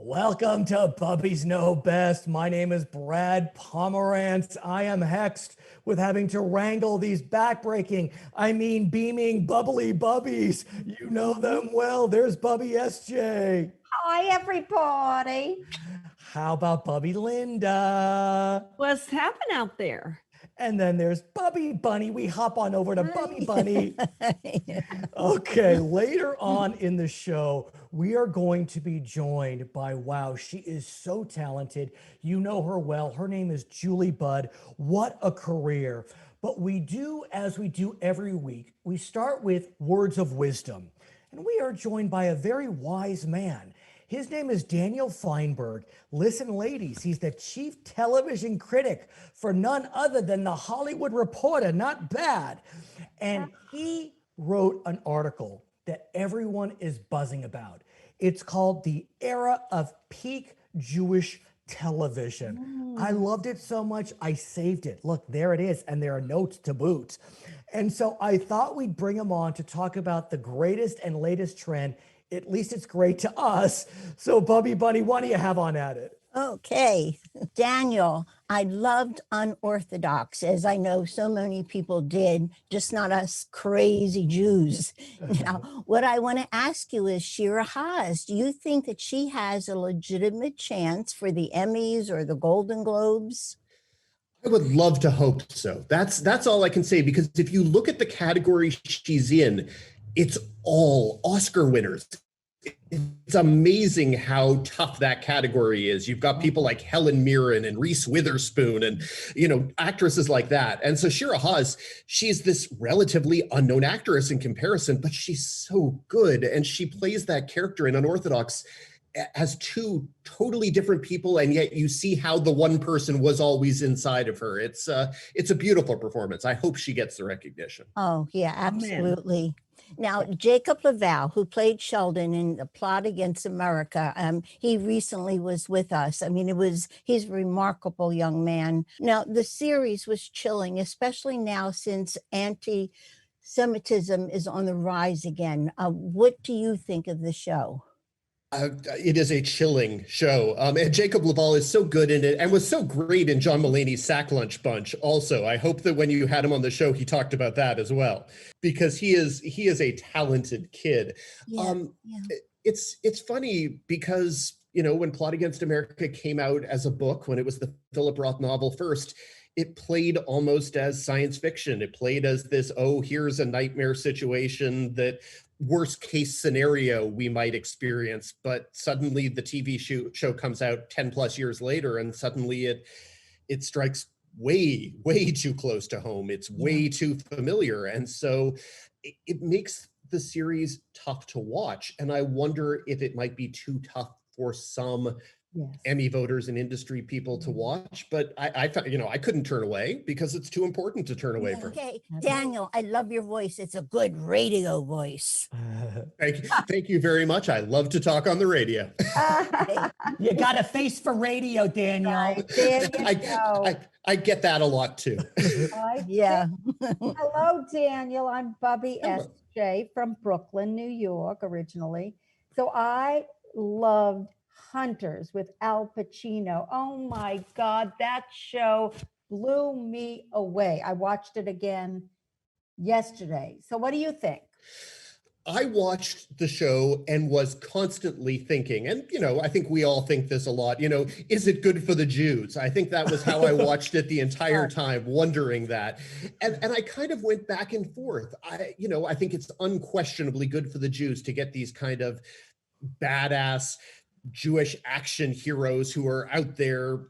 Welcome to Bubbies Know Best. My name is Brad Pomerance. I am hexed with having to wrangle these beaming, bubbly bubbies. You know them well. There's Bubby SJ. Hi, everybody. How about Bubby Linda? What's happening out there? And then there's Bubbies Bunny. We hop on over to Bubbies Bunny. Okay, later on in the show, we are going to be joined by, wow, she is so talented. You know her well. Her name is Julie Budd. What a career. But we do, as we do every week, we start with words of wisdom. And we are joined by a very wise man. His name is Daniel Fienberg. Listen, ladies, he's the chief television critic for none other than The Hollywood Reporter. Not bad. And he wrote an article that everyone is buzzing about. It's called The Era of Peak Jewish Television. I loved it so much, I saved it. Look, there it is, and there are notes to boot. And so I thought we'd bring him on to talk about the greatest and latest trend. At least it's great to us. So Bubbies Bunny, what do you have on at it? Okay, Daniel, I loved Unorthodox, as I know so many people did, just not us crazy Jews. Now, what I want to ask you is, Shira Haas, do you think that she has a legitimate chance for the Emmys or the Golden Globes? I would love to hope so. That's all I can say, because if you look at the category she's in, it's all Oscar winners. It's amazing how tough that category is. You've got people like Helen Mirren and Reese Witherspoon and, actresses like that. And so Shira Haas, she's this relatively unknown actress in comparison, but she's so good. And she plays that character in Unorthodox as two totally different people, and yet you see how the one person was always inside of her. It's a beautiful performance. I hope she gets the recognition. Oh, yeah, absolutely. Now, Jacob Laval, who played Sheldon in The Plot Against America, he recently was with us. I mean, he's a remarkable young man. Now, the series was chilling, especially now since anti-Semitism is on the rise again. What do you think of the show? It is a chilling show. And Jacob Laval is so good in it and was so great in John Mulaney's Sack Lunch Bunch also. I hope that when you had him on the show, he talked about that as well, because he is a talented kid. It's funny because, when Plot Against America came out as a book, when it was the Philip Roth novel first, it played almost as science fiction. It played as this, here's a nightmare situation, that worst case scenario we might experience. But suddenly the TV show comes out 10 plus years later, and suddenly it strikes way too close to home. It's way too familiar. And so it makes the series tough to watch. And I wonder if it might be too tough for some Emmy voters and industry people to watch, but I couldn't turn away because it's too important to turn away from. Okay, Daniel, I love your voice. It's a good radio voice. Thank you very much. I love to talk on the radio. You got a face for radio, Daniel. I get that a lot too. Yeah. Hello, Daniel. I'm Bubby SJ from Brooklyn, New York, originally. So I loved Hunters with Al Pacino. Oh my God, that show blew me away. I watched it again yesterday. So what do you think? I watched the show and was constantly thinking, and I think we all think this a lot, is it good for the Jews? I think that was how I watched it the entire time, wondering that. And I kind of went back and forth. I think it's unquestionably good for the Jews to get these kind of badass Jewish action heroes who are out there,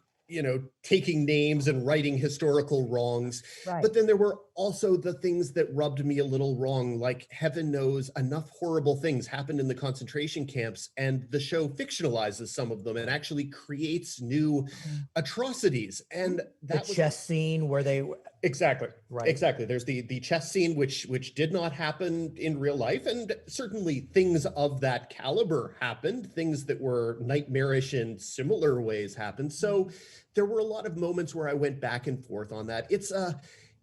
taking names and righting historical wrongs. Right. But then there were also the things that rubbed me a little wrong, like heaven knows enough horrible things happened in the concentration camps, and the show fictionalizes some of them and actually creates new atrocities. And that chess scene where they exactly. Right. There's the chess scene which did not happen in real life, and certainly things of that caliber happened. Things that were nightmarish in similar ways happened. So there were a lot of moments where I went back and forth on that.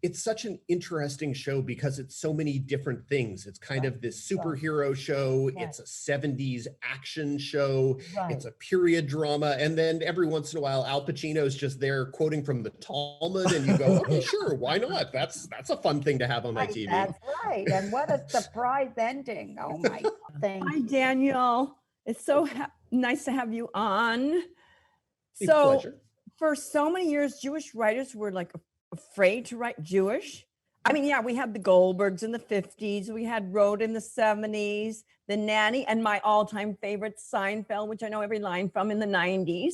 it's such an interesting show because it's so many different things. It's kind of this superhero show. Right. It's a 70s action show. Right. It's a period drama. And then every once in a while, Al Pacino's just there quoting from the Talmud and you go, okay, sure, why not? That's a fun thing to have on my TV. That's right. And what a surprise ending. Oh my God. Thank Hi, you. Daniel. It's so nice to have you on. It's a So pleasure. for so many years, Jewish writers were like afraid to write Jewish. I mean, yeah, we had the Goldbergs in the 50s. We had Road in the 70s, The Nanny, and my all-time favorite Seinfeld, which I know every line from, in the 90s.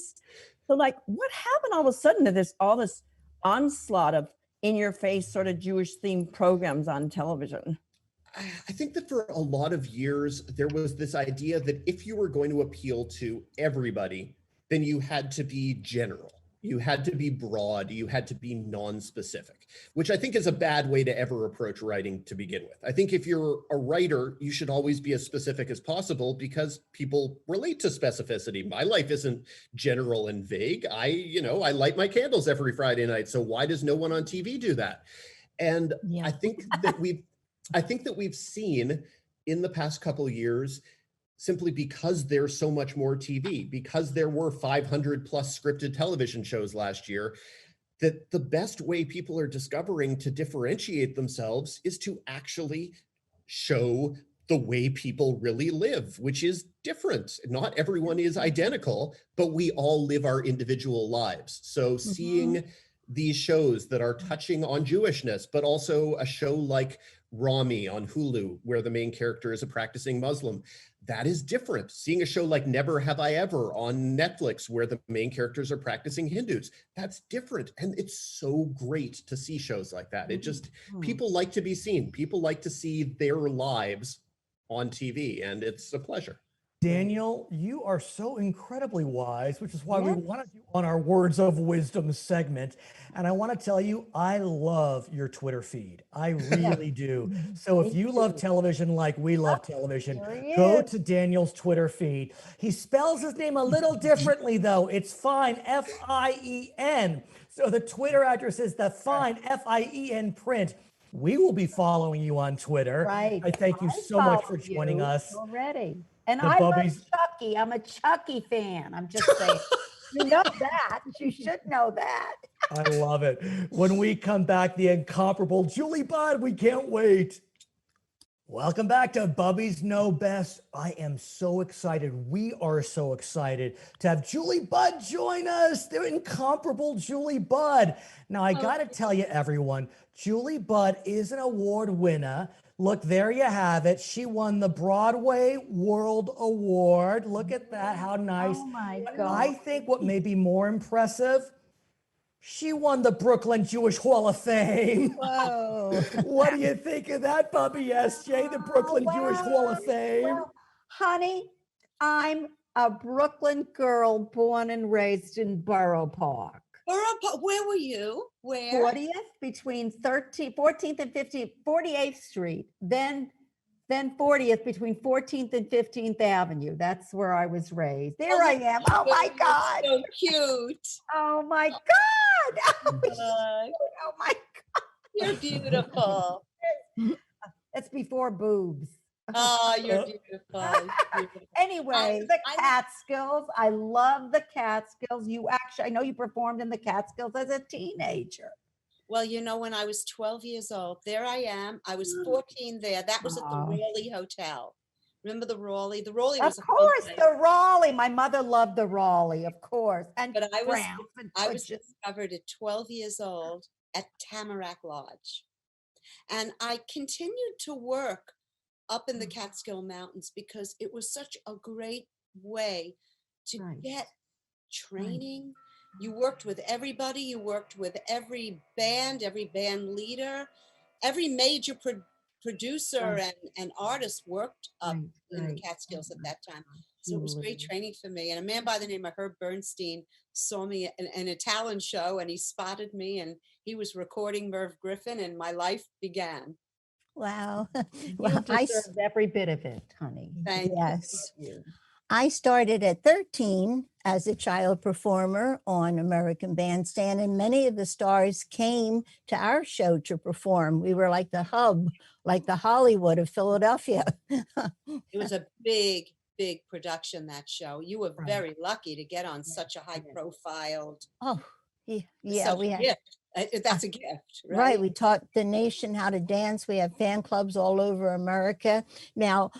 So like, what happened all of a sudden to all this onslaught of in-your-face sort of Jewish-themed programs on television? I think that for a lot of years, there was this idea that if you were going to appeal to everybody, then you had to be general. You had to be broad, you had to be non-specific, which I think is a bad way to ever approach writing to begin with. I think if you're a writer, you should always be as specific as possible because people relate to specificity. My life isn't general and vague. I light my candles every Friday night. So why does no one on TV do that? And Yeah. I think that we've seen in the past couple of years, simply because there's so much more TV, because there were 500 plus scripted television shows last year, that the best way people are discovering to differentiate themselves is to actually show the way people really live, which is different. Not everyone is identical, but we all live our individual lives. So seeing these shows that are touching on Jewishness, but also a show like Rami on Hulu, where the main character is a practicing Muslim, that is different. Seeing a show like Never Have I Ever on Netflix, where the main characters are practicing Hindus, that's different. And it's so great to see shows like that. It just, people like to be seen. People like to see their lives on TV, and it's a pleasure. Daniel, you are so incredibly wise, which is why we Yes. wanted you on our Words of Wisdom segment. And I want to tell you, I love your Twitter feed. I really do. So if Me you love too. television like we love television, There he go is. to Daniel's Twitter feed. He spells his name a little differently, though. It's Fine, F-I-E-N. So the Twitter address is the Fine, F-I-E-N print. We will be following you on Twitter. Right. I thank you I so much for follow joining you us. already. And The I love Bubbies- Chucky. I'm a Chucky fan. I'm just saying. You know that. You should know that. I love it. When we come back, the incomparable Julie Budd, we can't wait. Welcome back to Bubbies Know Best. I am so excited. We are so excited to have Julie Budd join us. The incomparable Julie Budd. Now, I got to tell you, everyone, Julie Budd is an award winner. Look, there you have it. She won the Broadway World Award. Look at that. How nice. Oh my But God. I think what may be more impressive, she won the Brooklyn Jewish Hall of Fame. Whoa. What do you think of that, Bubby SJ, the Brooklyn Jewish Hall of Fame? Well, honey, I'm a Brooklyn girl born and raised in Borough Park. Where were you? Where? 40th between 14th and 48th Street, then 40th between 14th and 15th Avenue. That's where I was raised. There I am. Oh my God. So cute. Oh my God. Oh Uh, my you're beautiful. God. It's before boobs. Oh, you're beautiful. Beautiful. Anyway, the I- Catskills. I love the Catskills. I know you performed in the Catskills as a teenager. Well, when I was 12 years old, there I am. I was 14 there. That was at the Wow. Raleigh Hotel. Remember the Raleigh? The Raleigh Of was a fun course, place. the Raleigh. My mother loved the Raleigh, of course. And But I was Brown and I was Butch's. discovered at 12 years old at Tamarack Lodge. And I continued to work up in the Catskill Mountains because it was such a great way to Right. get training. You worked with everybody. You worked with every band leader, every major producer Right. and artist worked up Right, in the right. Catskills at that time. So it was great Absolutely. training for me. And a man by the name of Herb Bernstein saw me in a talent show and he spotted me and he was recording Merv Griffin and my life began. Wow. You Well, deserved every bit of it, honey. Thank yes. You. I started at 13 as a child performer on American Bandstand, and many of the stars came to our show to perform. We were like the hub, like the Hollywood of Philadelphia. It was a big, big production, that show. You were Right. very lucky to get on such a high profile, Oh, yeah, such we a had, gift. That's a gift, right. right? We taught the nation how to dance. We have fan clubs all over America. Now,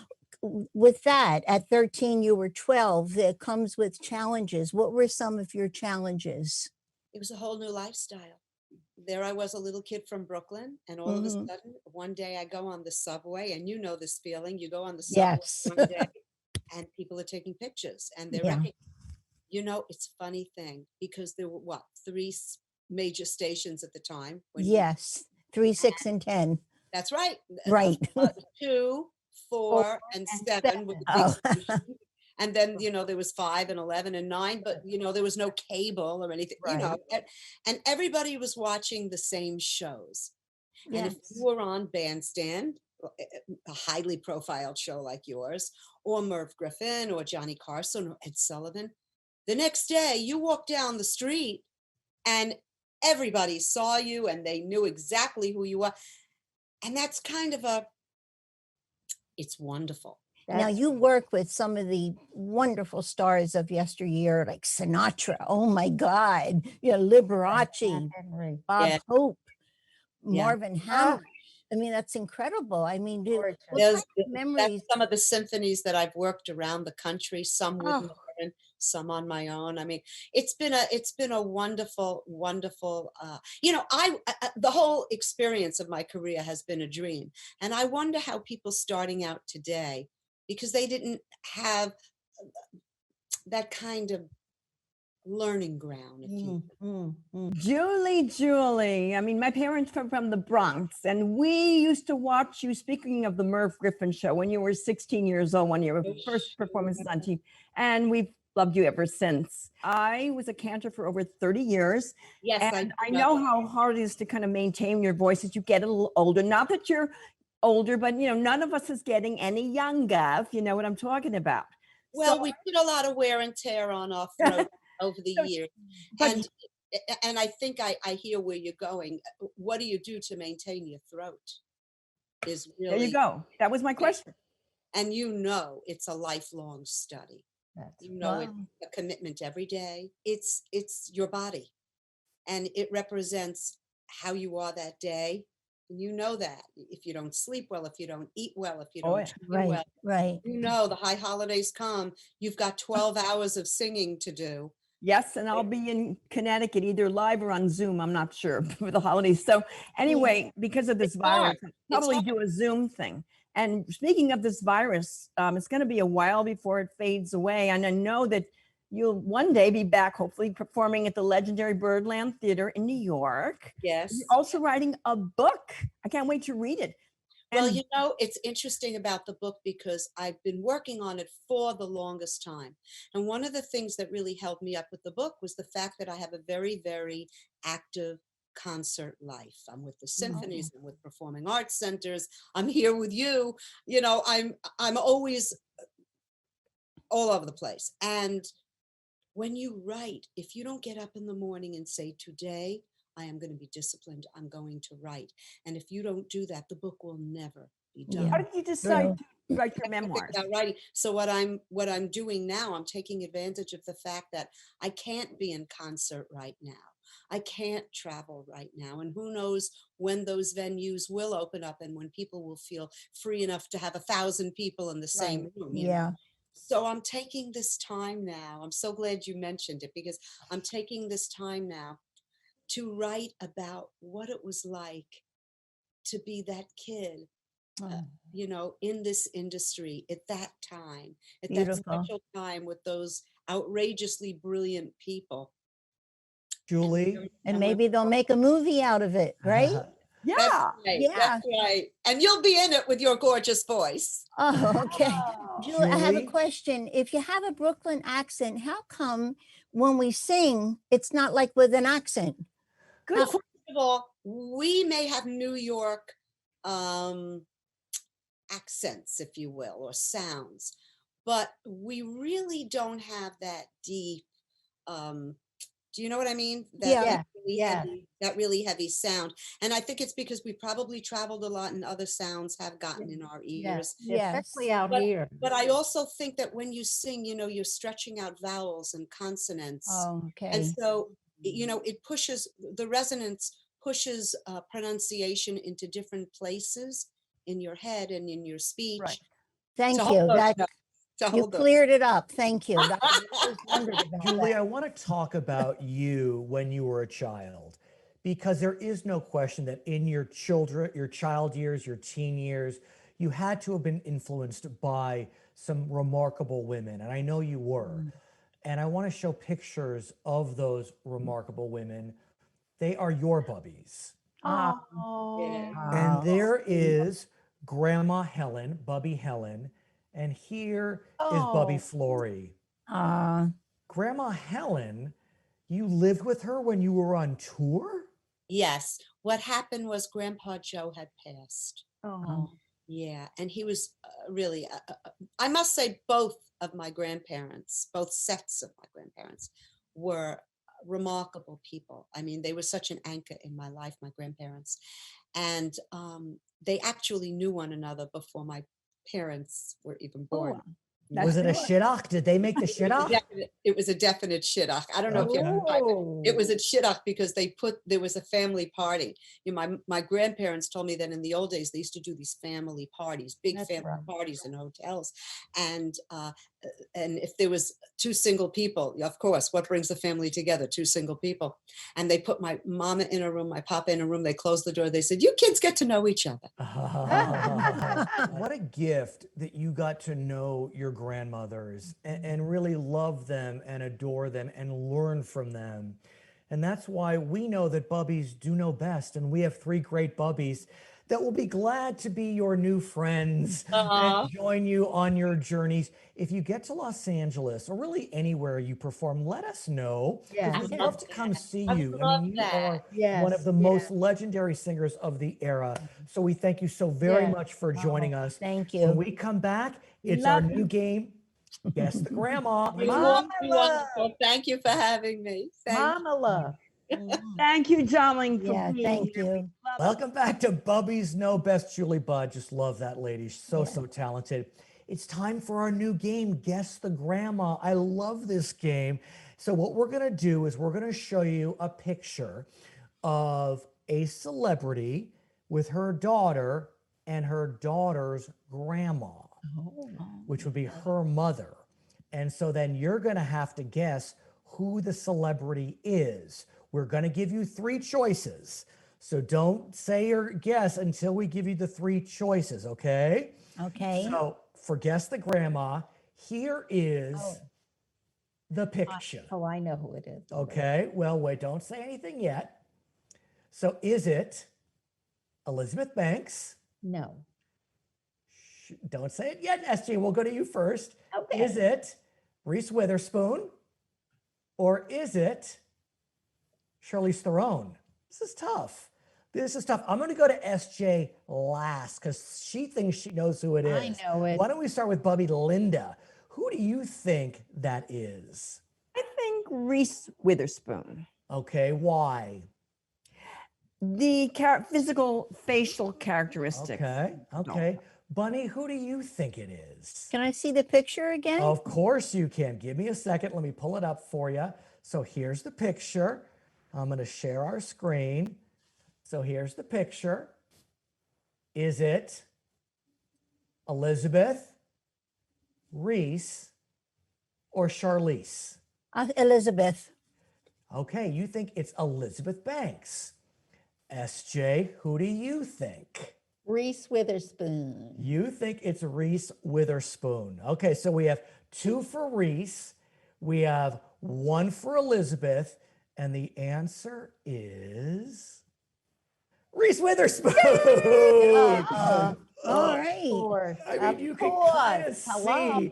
with that, at 13, you were 12. It comes with challenges. What were some of your challenges? It was a whole new lifestyle. There I was, a little kid from Brooklyn, and all of a Mhm. sudden, one day I go on the subway, and you know this feeling. You go on the subway Yes. one day, and people are taking pictures, and they're Yeah. writing. You know, it's a funny thing, because there were what, three major stations at the time. When Yes. 3, 6, and 10. that's right. Right. 2, 4, and 7 were the big Oh. stations. And then, there was 5 and 11 and 9, but, there was no cable or anything, and everybody was watching the same shows. And if Yes. you were on Bandstand, a highly profiled show like yours, or Merv Griffin, or Johnny Carson, or Ed Sullivan, the next day you walk down the street and everybody saw you and they knew exactly who you were. And that's kind of it's wonderful. Now you work with some of the wonderful stars of yesteryear, like Sinatra. Oh my God. Liberace, Henry. Bob Yeah. Hope, Yeah. Marvin Hamlisch. I mean, that's incredible. I mean, what There's- kind of memories? That's some of the symphonies that I've worked around the country, some with Oh. Marvin, some on my own. I mean, it's been a wonderful, wonderful, the whole experience of my career has been a dream. And I wonder how people starting out today, because they didn't have that kind of learning ground, if you Julie. I mean, my parents come from the Bronx, and we used to watch you. Speaking of the Merv Griffin show, when you were 16 years old, one of your first performances on TV, and we've loved you ever since. I was a cantor for over 30 years. Yes, And I know how hard it is to kind of maintain your voice as you get a little older. Not that you're older, but none of us is getting any younger, if you know what I'm talking about. Well, we did a lot of wear and tear on our throat over the So- years. but- And I think I hear where you're going. What do you do to maintain your throat? Is really, There you go. That was my question. and it's a lifelong study. It's a commitment every day. It's your body, and it represents how you are that day. And you know that if you don't sleep well, if you don't eat well, if you don't train well, Right. the high holidays come, you've got 12 hours of singing to do. Yes, and I'll be in Connecticut, either live or on Zoom. I'm not sure for the holidays. So anyway, because of this virus, hard. I'll probably do a Zoom thing. And speaking of this virus, it's going to be a while before it fades away. And I know that you'll one day be back, hopefully performing at the legendary Birdland Theater in New York. Yes. You're also writing a book. I can't wait to read it. Well, And it's interesting about the book because I've been working on it for the longest time. And one of the things that really held me up with the book was the fact that I have a very, very active concert life. I'm with the symphonies, I'm with performing arts centers, I'm here with you. I'm always all over the place. And when you write, if you don't get up in the morning and say, today I am going to be disciplined, I'm going to write. And if you don't do that, the book will never be done. how did you decide to write your memoirs? About writing. So what I'm doing now, I'm taking advantage of the fact that I can't be in concert right now. I can't travel right now. And who knows when those venues will open up and when people will feel free enough to have 1,000 people in the same room. you know? Yeah. So I'm taking this time now. I'm so glad you mentioned it, because I'm taking this time now to write about what it was like to be that kid, in this industry at that time, at that Beautiful. special time with those outrageously brilliant people. Julie. And maybe they'll make a movie out of it, right? Yeah. That's right. And you'll be in it with your gorgeous voice. Oh, okay. Julie, I have a Julie? question. If you have a Brooklyn accent, how come when we sing, it's not like with an accent? Good. First of all, we may have New York accents, if you will, or sounds, but we really don't have that deep do you know what I mean? Yeah. Really Yeah. that really heavy sound. And I think it's because we probably traveled a lot and other sounds have gotten in our ears. Especially out But, here. but I also think that when you sing, you're stretching out vowels and consonants. Oh, And okay. so, it pushes, the resonance pushes pronunciation into different places in your head and in your speech. Right. Thank to you. hold those That notes, to you hold those. cleared it up. Thank you. I always wondered about Julie, that. I want to talk about you when you were a child, because there is no question that in your child years, your teen years, you had to have been influenced by some remarkable women. And I know you were. And I want to show pictures of those remarkable women. They are your bubbies. Oh, And Oh, there is Grandma Helen, Bubby Helen. And here is Bubby Flory. Grandma Helen, you lived with her when you were on tour? Yes. What happened was Grandpa Joe had passed. oh, Yeah. And he was really, I must say, both of my grandparents, both sets of my grandparents were remarkable people. I mean, they were such an anchor in my life, my grandparents. And they actually knew one another before my parents were even born. Was it a shidduch? Did they make the shidduch? It was a definite shidduch. I don't know if you Okay. ever tried it. It was a shidduch because there was a family party. My grandparents told me that in the old days, they used to do these family parties, big That's family right. parties in hotels. And if there was two single people, of course, what brings a family together? Two single people. And they put my mama in a room, my papa in a room. They closed the door. They said, "You kids get to know each other." What a gift that you got to know your grandmothers and really love them and adore them and learn from them. And that's why we know that Bubbies do know best. And we have three great Bubbies that will be glad to be your new friends and join you on your journeys. If you get to Los Angeles or really anywhere you perform, let us know. 'Cause Yeah. we'd love to come see I you. would I love mean, you that. are Yes, one of the most legendary singers of the era. So we thank you so very Yes. much for joining us. thank When you. we come back, it's our Love new game, Guess the Grandma. You're wonderful. Thank you for having me. Thank Mama love. Thank you, darling, for Yeah, being thank here. you. Welcome back to Bubbies Know Best. Julie Budd, just love that lady. So talented. It's time for our new game, Guess the Grandma. I love this game. So what we're gonna do is we're gonna show you a picture of a celebrity with her daughter and her daughter's grandma, which would be her mother. And so then you're gonna have to guess who the celebrity is. We're gonna give you three choices. So don't say your guess until we give you the three choices, okay? Okay. So for Guess the Grandma, here is the picture. Oh, I know who it is. Okay, well, wait, don't say anything yet. So is it Elizabeth Banks? No. Don't say it yet, SJ. We'll go to you first. Okay. Is it Reese Witherspoon? Or is it Charlize Theron? This is tough. This is tough. I'm going to go to SJ last because she thinks she knows who it is. I know it. Why don't we start with Bubby Linda? Who do you think that is? I think Reese Witherspoon. Okay, why? The physical facial characteristics. Okay. Bunny, who do you think it is? Can I see the picture again? Of course you can. Give me a second. Let me pull it up for you. So here's the picture. I'm going to share our screen. So here's the picture. Is it Elizabeth, Reese, or Charlize? Elizabeth. Okay, you think it's Elizabeth Banks. SJ, who do you think? Reese Witherspoon. You think it's Reese Witherspoon. Okay, so we have 2 for Reese, we have 1 for Elizabeth, and the answer is Reese Witherspoon. All right. I mean, you can kind of see,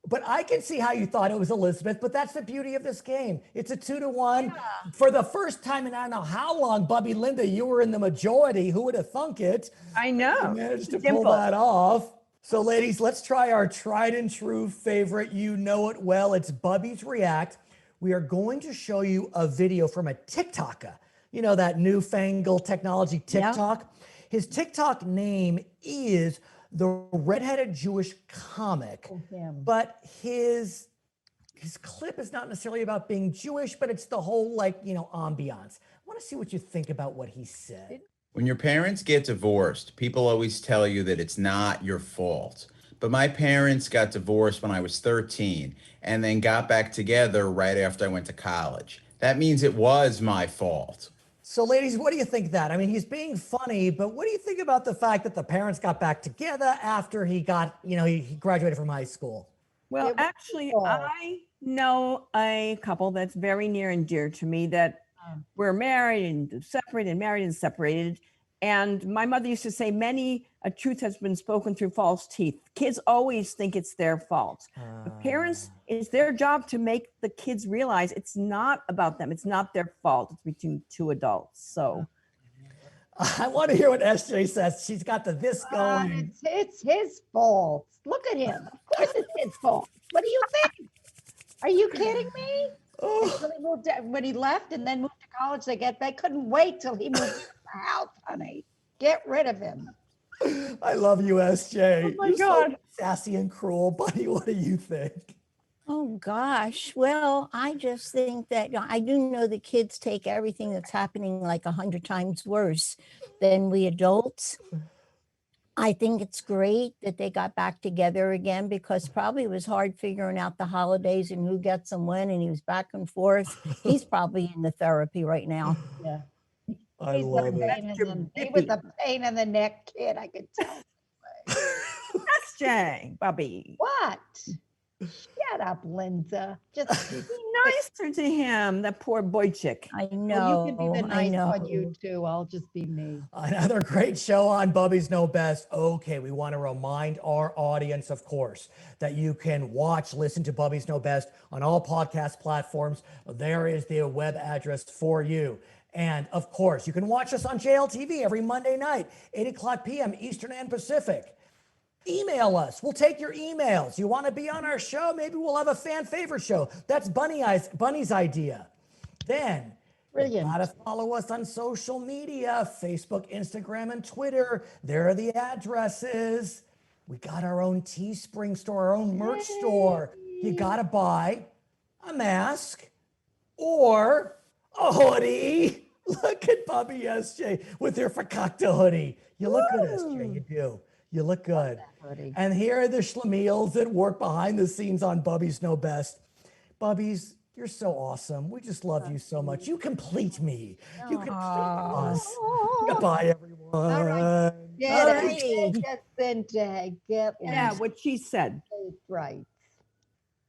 but I can see how you thought it was Elizabeth, but that's the beauty of this game. It's a 2-1. For the first time in I don't know how long, Bubby Linda, you were in the majority. Who would have thunk it? I know. You managed to Dimple. pull that off. So ladies, let's try our tried and true favorite. You know it well. It's Bubbies React, we are going to show you a video from a TikToker. You know, that newfangled technology TikTok. His TikTok name is the redheaded Jewish comic, but his clip is not necessarily about being Jewish, but it's the whole ambiance. I want to see what you think about what he said. When your parents get divorced, people always tell you that it's not your fault. But my parents got divorced when I was 13 and then got back together right after I went to college. That means it was my fault. So ladies, what do you think of that? I mean, he's being funny, but what do you think about the fact that the parents got back together after he got, he graduated from high school? Well, actually, I know a couple that's very near and dear to me that were married and separated and married and separated. And my mother used to say, many a truth has been spoken through false teeth. Kids always think it's their fault. The parents, it's their job to make the kids realize it's not about them. It's not their fault. It's between two adults. So I want to hear what SJ says. She's got this going. It's his fault. Look at him. Of course it's his fault. What do you think? Are you kidding me? When he left and then moved to college, they couldn't wait till he moved to the house, honey. Get rid of him. I love you, SJ. Oh my You're God. so sassy and cruel. Buddy, what do you think? Oh gosh. Well, I just think that I do know the kids take everything that's happening like 100 times worse than we adults. I think it's great that they got back together again because probably it was hard figuring out the holidays and who gets them when, and he was back and forth. He's probably in the therapy right now. Yeah. I love it. He was a pain in the neck kid, I could tell. SJ, Bubby, What? Shut up, Linda. Just be nicer to him, that poor boy chick. I well, know. you can be the I nice know. one, you too. I'll just be me. Another great show on Bubbies Know Best. Okay, we want to remind our audience, of course, that you can listen to Bubbies Know Best on all podcast platforms. There is the web address for you. And of course, you can watch us on JLTV every Monday night, 8 o'clock p.m. Eastern and Pacific. Email us. We'll take your emails. You want to be on our show? Maybe we'll have a fan favorite show. That's Bunny's idea. Then Brilliant. you gotta follow us on social media, Facebook, Instagram, and Twitter. There are the addresses. We got our own Teespring store, our own merch store. You gotta buy a mask or a hoodie. Look at Bubby SJ with your fakakta hoodie. You look good, SJ. You do. You look good. And here are the schlemiels that work behind the scenes on Bubbies Know Best. Bubbies, you're so awesome. We just love you so much. You complete me. You complete us. Goodbye, everyone. All right. Get Alrighty. it. Get Cindy. Get Yeah, what she said. right.